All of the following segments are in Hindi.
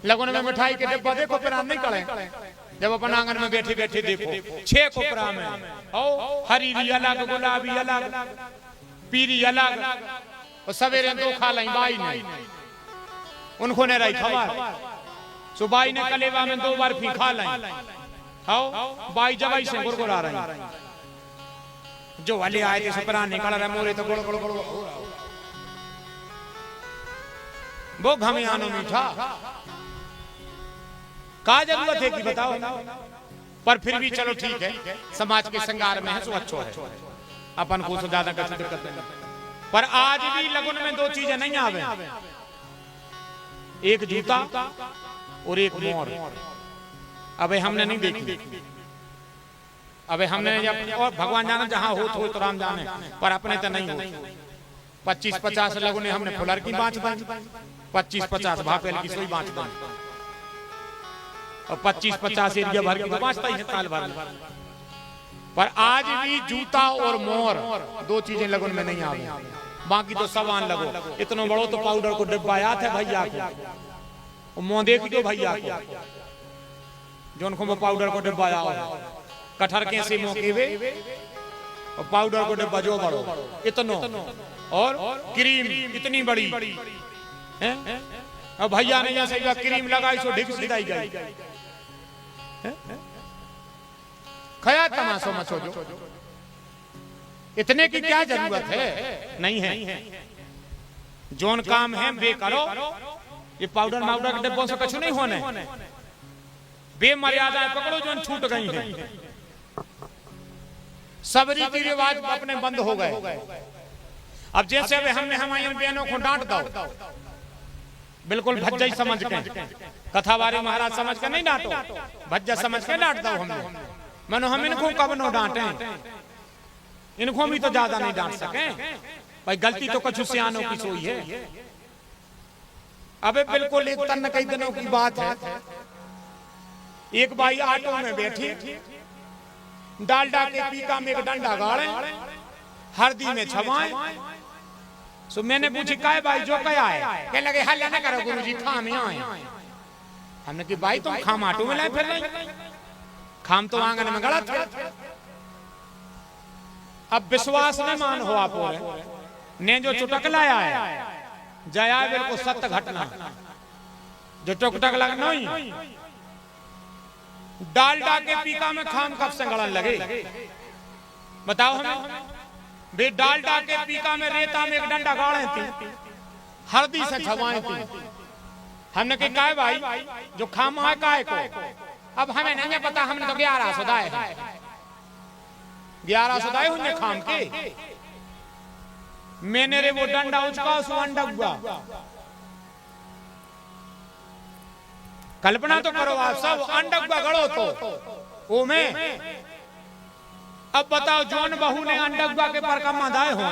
लगन में मिठाई के डिब्बा देखो पिरान नहीं कड़े, जब अपन आंगन में बैठी बैठी देखो 6 कोपरा में ओ हरी अलग, गुलाबी अलग, पीरी अलग, और सवेरे 2 खा लाई बाई ने, उनको ने रही खबर सुबाई ने कलेवा में 2 बार फी खा लाई, आओ बाई जबाई से गुरगुरा रही, जो वाले आए थे सुपरा निकल रहा मोरे तो गोड़ गोड़ गोड़ वो घमे आनो मीठा का जरूरत है कि बताओ, पर फिर भी चलो ठीक है, समाज के श्रृंगार में है सो अच्छो है, अपन को ज्यादा कंसीडर करते हैं। पर आज भी लगन में 2 चीजें नहीं आवे, एक जूता और एक मोर। अबे हमने नहीं देखी, अबे हमने जब, और भगवान जाने जहां हो तो राम जाने, पर अपने तो नहीं हो। 25-50 लोगों ने हमने फुलर की बाँच दी, 25-50 भापेल की सोई बाँच दी, और 25-50 एरिया भर की तो बाँचता ही है साल भर। पर आज भी जूता और मोर 2 चीजें लगन में नहीं आवे, बाकी तो सामान लगो। इतना बड़ो तो पाउडर को डिब्बा याद है भैया को, मुंह देख दो भैया को, जो उनको पाउडर को डिब्बा याद, कटहर के से मौके वे और पाउडर को डिब्बा जो बड़ो इतनो, और क्रीम इतनी बड़ी है, और भैया ने जैसे क्रीम लगाई सो ढिक सीधाई गई, खया तमाशो मचो जो, इतने की क्या जरूरत है, नहीं है। जोन काम है बे करो, ये पाउडर माउडर के डिब्बों से कुछ नहीं होने, बेमर्यादाएं पकड़ो जो छूट गई है। सब रीति रिवाज अपने बंद हो गए। अब जैसे अब हमने हमारी बहनों को डांट दो, बिल्कुल भज्जा ही समझ के, कथावारी महाराज समझ के नहीं डांटो, भज्जा समझ के डांट दो हमने। मनो हम इनको कब न डांटे, इनको भी तो ज्यादा नहीं डांट सके भाई, गलती तो कुछ सियानों की सोई है। अबे बिल्कुल एक तन कई दिनों की बात है, एक बाई ऑटो में बैठी, डालडा के पीका में एक डंडा गाड़े, हरदी में छवाए। सो मैंने पूछी काय भाई जो क्या है, कहने लगे हल्ला ना करो गुरुजी, खाम यहाँ आए। हमने कहा भाई तुम खाम ऑटो में लाए फिर नहीं, खाम तो आंगन में गड़ा था। अब विश्वास नहीं मान हो आप ने जो चुटक लाया है, जया बिल्कुल सत्य घटना, जो चुटक लगना ही डालडा के पीका में खाम कब से गड़न लगे, बताओ हमें। बे डालडा के पीका में रेता में एक डंडा गाड़े थी, हरदी से छवाए थी। हमने कहा भाई जो खाम है काय को, अब हमें नहीं पता, हमने तो 1100 दाए 1100 दाए हुए खाम के। मैंने रे वो डंडा उचका सो अंडा, कल्पना तो करो आप सब, अंडा गड़ो तो ओ में। अब बताओ जोन बहू ने अंडा के पर कमा दाए हो,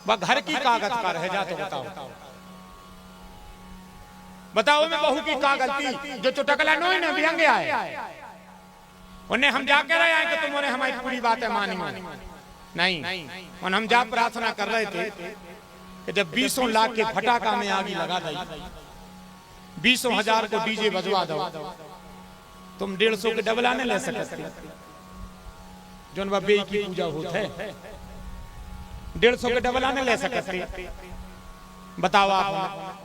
वह घर की कागज का रह जाते, बताओ मैं बहू की का गलती, जो चुटकला नो ने व्यंग्य आए, उन्हें हम जाके रहे हैं कि तुमने हमारी पूरी बातें मानी नहीं। और हम जा प्रार्थना कर रहे थे कि जब 20 लाख के फटाका में आगी लगा दी, 20,000 को डीजे बजवा दो, तुम 150 के डबल आने ले सकते, जो बे की पूजा होता है 150 के डबल आने ले सकते। बताओ आप,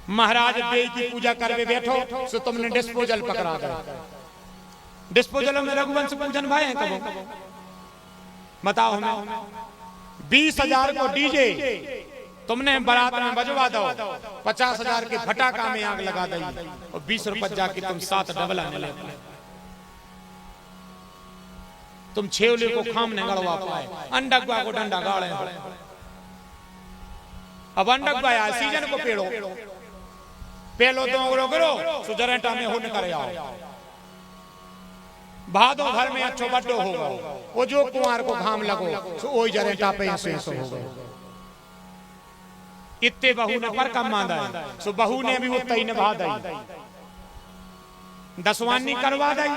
महाराज बे की पूजा करवे बैठो तो तुमने डिस्पोजल पकड़ा दो, डिस्पोजल में रघुवंश पूजन भाई है कबो, बताओ हमें। 20,000 को डीजे तुमने बारात में बजवा दो, 50,000 के फटाका में आग लगा दी, और 20 रुपए जाके तुम 7 डबल आने लगे। तुम छेवले को खाम नहीं गड़वा पाए, अंडगवा को डंडा गाड़े। अब अंडगवा आया सीजन को पेड़ो पेलो तो करो सुजरेटा में होने करे आओ, भादो घर में अच्छो बड्डो होगा, वो जो कुमार को घाम लगो सो ओई जरेटा पे ऐसे होगा। इत्ते बहू ने पर कम मांदा है, सो बहू ने भी उतना ही निभा दी, दसवानी करवा दी,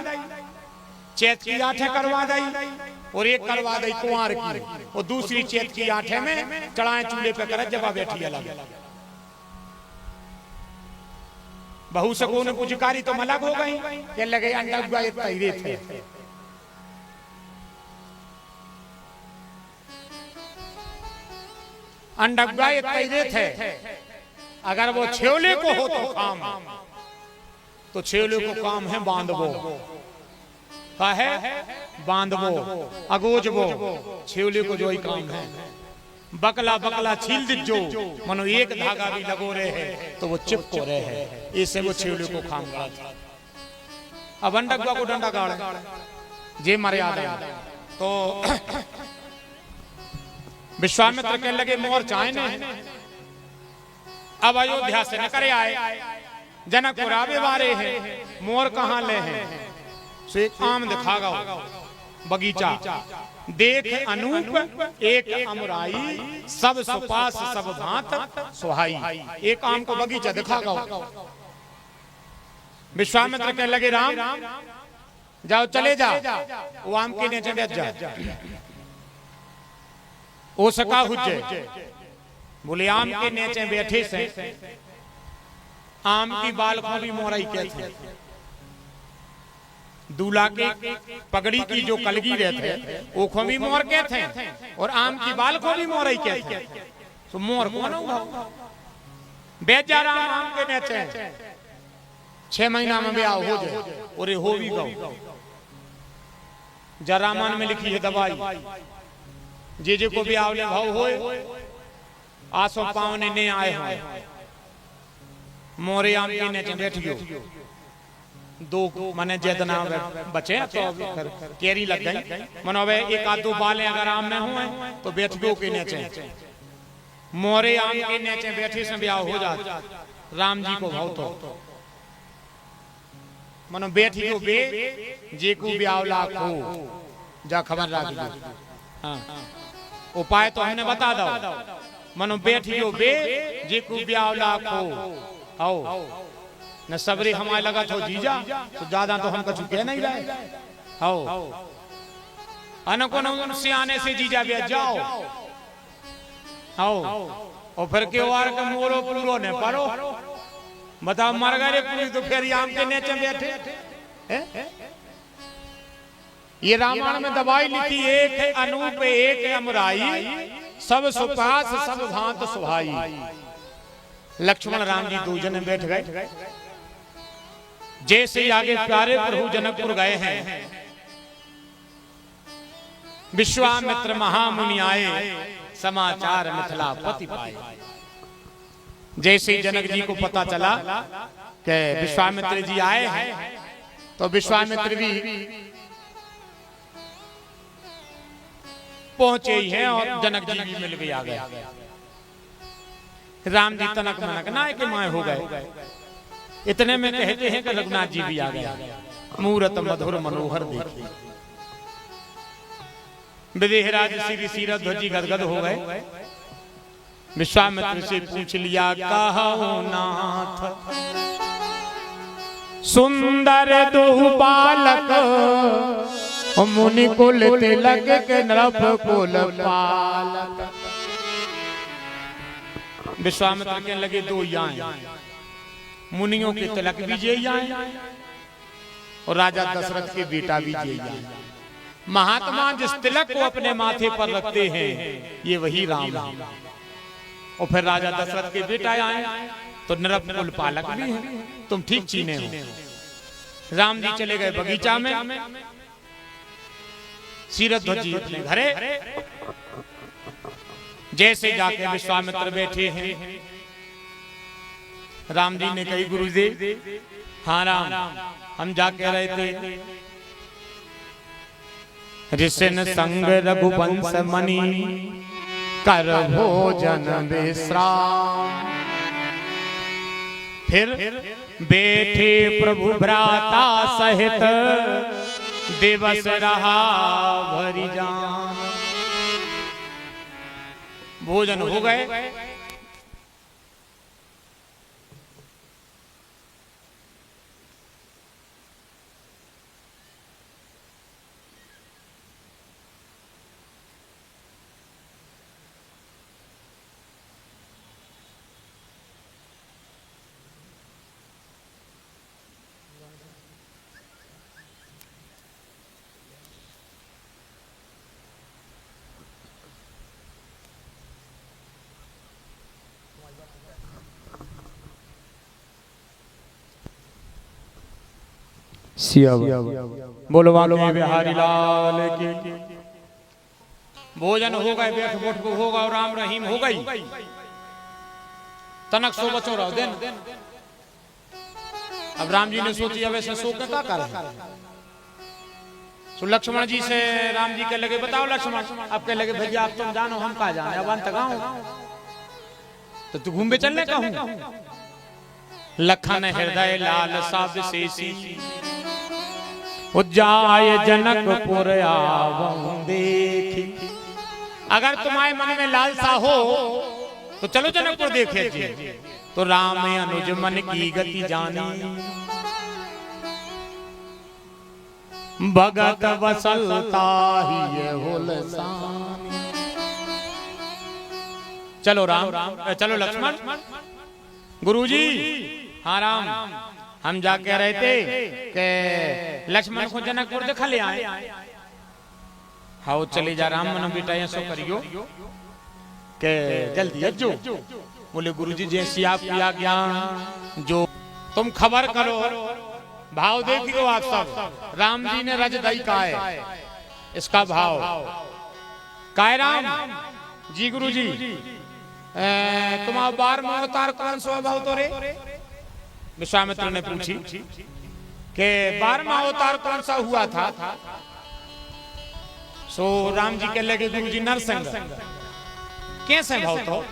चैत की आठे करवा दी, और एक करवा दी कुंवार की, और दूसरी चैत की आठे में चढ़ाए चूल्हे पे कर जब बैठी अलग। बहू से को ने पुचकारी तो मलक हो गई के लगे अंडा गुआ तैरे थे। अंडा गुआ तैरे थे। अगर वो छेवले को हो तो काम, तो छेवले को काम है बांधवो, का है बांधवो अगोजबो, छेवले को जो ही काम है। बकला बकला छील दीजो, मनो एक धागा भी लगो रहे है तो वो चिपको रहे है, इससे वो छेवले को काम था। अब अंडा को डंडा गाड़े जे मर्यादा। तो विश्वामित्र के लगे मोर चाहे ने, अब अयोध्या से नकरे आए, जनकपुर आवे वारे है, मोर कहाँ ले हैं, सो एक आम दिखागा बगीचा, देख अनूप एक अमराई, सब सुपास सब भांत सुहाई। एक आम को बगीचा दिखागा। विश्वामित्र के लगे राम जाओ चले जाओ, वो आम के नीचे बैठ जाओ, ओ सका हुज्जे। बोले आम के नीचे बैठे से आम की बाल को भी मोराई कहते, दूल्हा के पगड़ी की जो कलगी रहते वो को भी मोर कहते हैं, और आम की बाल को भी मोराई कहते हैं। तो मोर कौन होगा, बेचारा आम के नीचे 6 महीना में ब्याह हो जाए और हो भी गौ। जरामान में लिखी है दवाई, जे को भी आवले भाव होए, आसो पावने ने आए हो, मोरे आम के नीचे बैठ गयो। 2 माने जेतना बचे तो केरी लग गई, मनो वे एक आध 2 बालें अगर आम में हुए तो बैठ गयो के नीचे, मोरे आम के नीचे बैठे से ब्याह हो जाता। राम जी को भाव तो मनो बैठी गयो बे, जे को ब्याह लाखो जा खबर रख दो। हाँ उपाय तो हमने बता दो, मनो बैठियो बे, जे को ब्याह लाखो आओ न सबरी हमारे लगा तो जीजा, तो ज्यादा तो हम कछु कह नहीं रहे। आओ अनको न सियाने से जीजा ब्याह जाओ, आओ और फिर क्यों आर के मोरो पूरो ने परो, बताओ मर गए पूरी तो फिर आम के नीचे बैठे है? ये रामायण में दवाई लिखी, एक है अनूप एक है अमराई, सब सुपास सब भांत सुहाई। लक्ष्मण राम जी 2 जने बैठ गए, जैसे आगे प्यारे प्रभु जनकपुर गए हैं, विश्वामित्र महामुनि आए, समाचार मिथिलापति पाए। जैसे जनक जी को पता चला कि विश्वामित्र जी आए हैं, तो विश्वामित्र भी पहुंचे ही हैं और जनक जी भी मिल भी आ गए। राम जी तनक मनक नाय के माए हो गए। इतने में कहते हैं कि रघुनाथ जी भी आ गए, मूरत मधुर मनोहर देखी। विदेहराज श्री सीरथ ध्वजी गदगद हो गए। विश्वामित्र से पूछ लिया, कहो नाथ सुंदर दो बालक, मुनि कुल तिलक के नृप कुल पालक। विश्वामित्र के लगे 2 यहाँ मुनियों के तिलक भी जय आए और राजा दशरथ के बेटा भी जय आए। महात्मा जिस तिलक को अपने माथे पर रखते हैं ये वही राम है। और फिर राजा दशरथ के बेटा आए तो नृप कुल पालक भी है, तुम ठीक चीने हो। राम जी चले गए बगीचा में, सीरथ ध्वजी अपने घरे। जैसे जाके विश्वामित्र बैठे हैं, राम जी ने कही, गुरुदेव हाँ राम, हम जाके रहे थे ऋषिन संग रघुवंश मणि कर भोजन विश्राम। फिर बैठे प्रभु भ्राता सहित दिवस रहा भरी जान। भोजन हो गए, सिया बोलो बांके बिहारी लाल की। भोजन हो गए, बैठ बुठ होगा और राम रहीम हो गई। तनक सो बचो रहो दिन। अब राम जी ने सोची अब ऐसे सो के क्या कर। तो लक्ष्मण जी से राम जी के लगे बताओ लक्ष्मण, अब के लगे भैया आप तुम जानो हम कहा जाने, अब अंत गाँव तो तू घूमे चलने का हूं। लखन हृदय लाल सा विशेषी उज्जाय जनकपुर आवऊं देखी। अगर तुम्हारे मन में लालसा हो तो चलो जनकपुर देखे जी। तो राम अनुज मन की गति जानी, भगत वसलता ही हुलसानी। चलो राम, चलो लक्ष्मण। गुरुजी हाँ राम, हम जाके रहे थे कि लक्ष्मण को जनकपुर दिखा ले आए। हाँ चले जा राम, मन बेटा ऐसा करियो के जल्दी अज्जो। बोले गुरुजी जैसी आपकी आज्ञा, जो तुम खबर करो। भाव देखियो आप सब, राम जी ने रज दई का है इसका भाव। काय राम जी गुरुजी तुम्हारा 12वां अवतार कौन सा भाव तो रे? विश्वामित्र ने पूछी कि 12वां अवतार कौन सा हुआ था? सो राम जी कह लगे गुरुजी नरसिंह। कैसे भाव तो?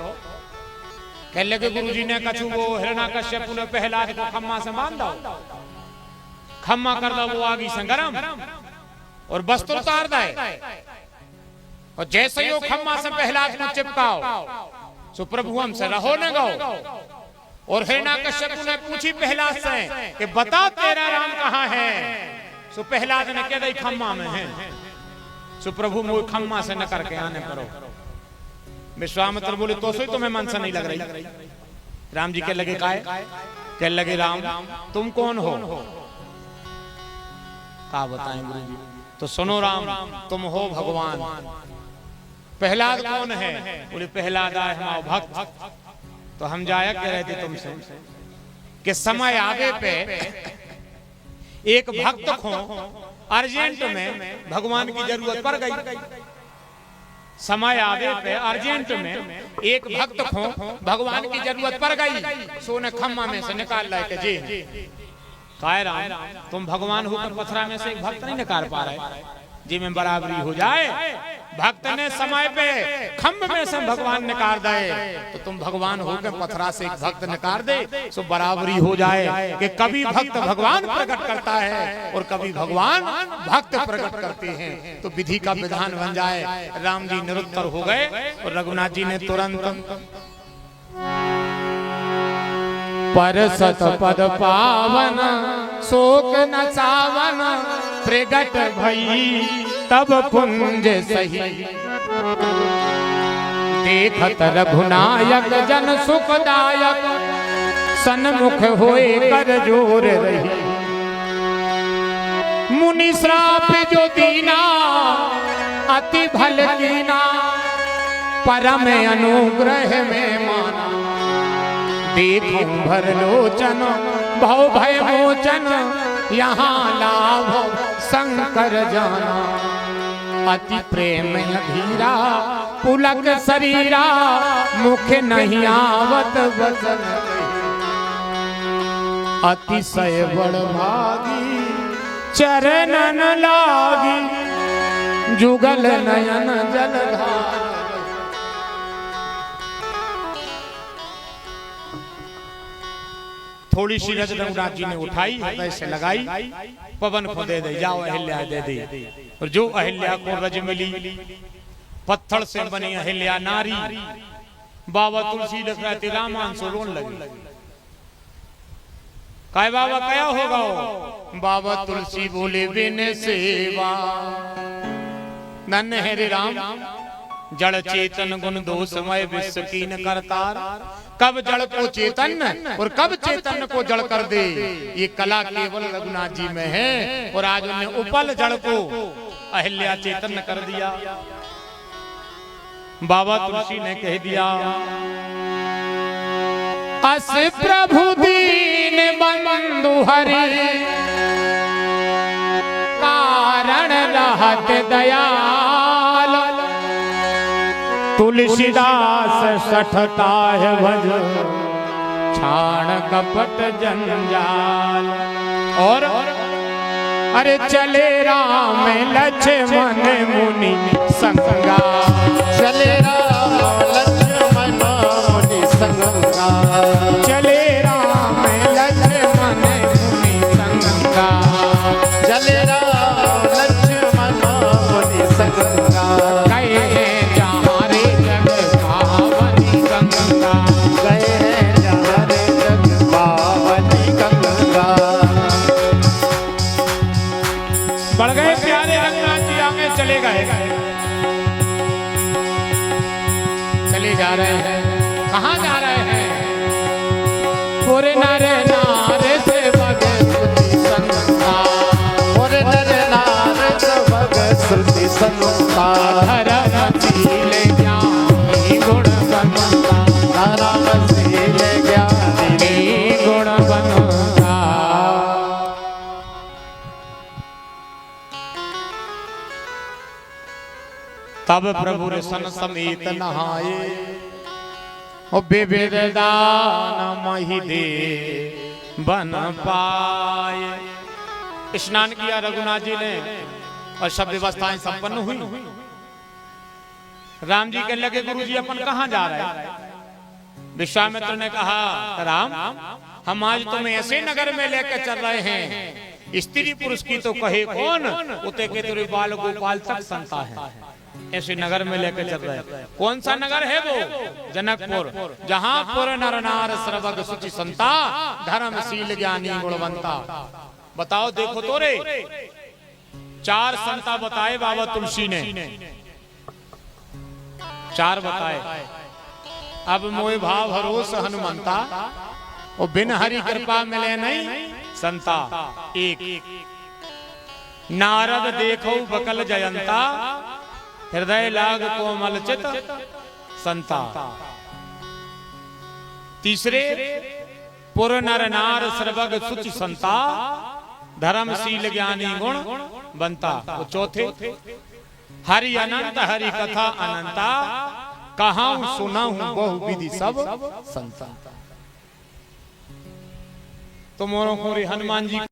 कह लगे गुरुजी ने कछु वो हिरण्यकश्यप ने प्रहलाद को खम्मा से बांध दो, खम्मा कर दो वो आगी से गरम और वस्त्र उतार दे। और जैसे ही वो खम्मा से प्रहलाद को चिपकाओ सो प्रभु हमसे रहो न गो। और हिरण्यकश्यप ने पूछी प्रहलाद से कि बता तेरा राम कहाँ है? सो प्रहलाद ने कह दी खम्मा में है। सो प्रभु मुझे खम्मा से न करके आने पड़ो। विश्वामित्र बोले तो सही तुम्हें मन से नहीं लग रही? राम जी के लगे काय? कह लगे राम तुम कौन हो? का बताएं गुरुजी? तो सुनो राम, तुम हो भगवान। प्रहलाद कौन है? बोले प्रहलाद है हमारा भक्त। तो हम जाया कह रहे थे तुमसे कि समय आगे पे एक भक्त को अर्जेंट में भगवान की जरूरत पड़ गई। समय आवे पे अर्जेंट में एक भक्त को भगवान की जरूरत पड़ गई। सोने खम्मा में से निकाल लाए जी। काय राम तुम भगवान होकर पथरा में से एक भक्त नहीं निकाल पा रहे जी में बराबरी हो जाए। भक्त ने समय पे खम्भ में से भगवान निकाल दे तो तुम भगवान होकर पथरा से एक भक्त निकाल दे सो बराबरी हो जाए कि कभी भक्त भगवान प्रकट करता है और कभी भगवान भक्त प्रकट करते हैं तो विधि का विधान बन जाए। राम जी निरुत्तर हो गए और रघुनाथ जी ने तुरंत परसत पद पावन शोक न सावन प्रगट भई तब कुंज सही। देखत रघुनायक जन सुखदायक सन्मुख होए कर जोर रही। मुनि श्राप जो दीना अति भल कीना परम अनुग्रह में माना। देखूं भर लोचन भव भय मोचन यहाँ लाभ शंकर जाना। अति प्रेम अधीरा पुलक शरीरा मुख नहीं आवत वचन। अतिशय बड़ भागी चरणन लागी जुगल नयन जलधार। थोड़ी सी रज रघुनाथ जी ने उठाई हृदय से लगाई, पवन को दे दे जाओ अहिल्या दे दे। और जो अहिल्या को रज मिली पत्थर से बनी अहिल्या नारी। बाबा तुलसी लिख रहे थे रामांश रोन लगी। काय बाबा क्या होगा? बाबा तुलसी बोले बिन सेवा नन हरे राम जड़ चेतन गुण दोषमय विश्व कीन करतार। कब जड़ को चेतन और कब चेतन को जड़ कर दे ये कला केवल रघुनाथ जी में है। और आज उन्होंने उपल जड़ को अहिल्या चेतन कर दिया। बाबा तुलसी ने कह दिया अस प्रभु दीन बंधु हरि शरण रहत दयाल। तुलसीदास सठता है भज छाण कपट जंजाल। और अरे चले राम लक्ष्मण मुनि संगा, चले राम लक्ष्मण मुनि संगा, चले राम लक्ष्मण मुनि संगा, चले राम लक्ष्मण मुनि संगा। गए हैं जहाँ रे जग पावनी गंगा, गए हैं जहाँ रे जग पावनी गंगा। बढ़ गए प्यारे रंगनाथ जी, आगे चले गए, चले जा रहे हैं। कहाँ जा रहे हैं? पूरे नर नार से भगत संगा, और नर नार सबग श्रुति संगा, धर्मशील ज्ञानी गुणवंता, धर्मशील ज्ञानी गुणवंता। तब प्रभु रे सन समेत नहाए, ओ विविध दान मही दे बन पाए। स्नान किया रघुनाथ जी ने और सब व्यवस्थाएं संपन्न हुई। राम जी कहने लगे गुरु जी अपन कहाँ जा रहे हैं? विश्वामित्र ने कहा राम हम आज तुम्हें ऐसे नगर में लेकर चल रहे हैं, स्त्री पुरुष की तो कहे कौन, उते के तेरे बाल गोपाल तक संता है। ऐसे नगर में लेकर चल रहे हैं। कौन सा नगर है वो? जनकपुर, जहाँ पुर नर नार सर्वग सुचि संता, धर्मशील ज्ञानी गुणवंता। बताओ देखो तो रे, 4 संता बताए बाबा तुलसी ने, 4 बताए। अब मोह भाव भरोस हनुमंता, और बिन हरि कृपा मिले नहीं संता। 1 नारद देखो बकल जयंता, हृदय लाग कोमल चित संता। 3 पुर नर नार सर्वग सुचि संता, धर्मशील ज्ञानी गुण बनता। वो 4 हरि अनंत हरि कथा अनंता, कहां सुना हूं बहु विधि सब संता। तो मोरों को हनुमान जी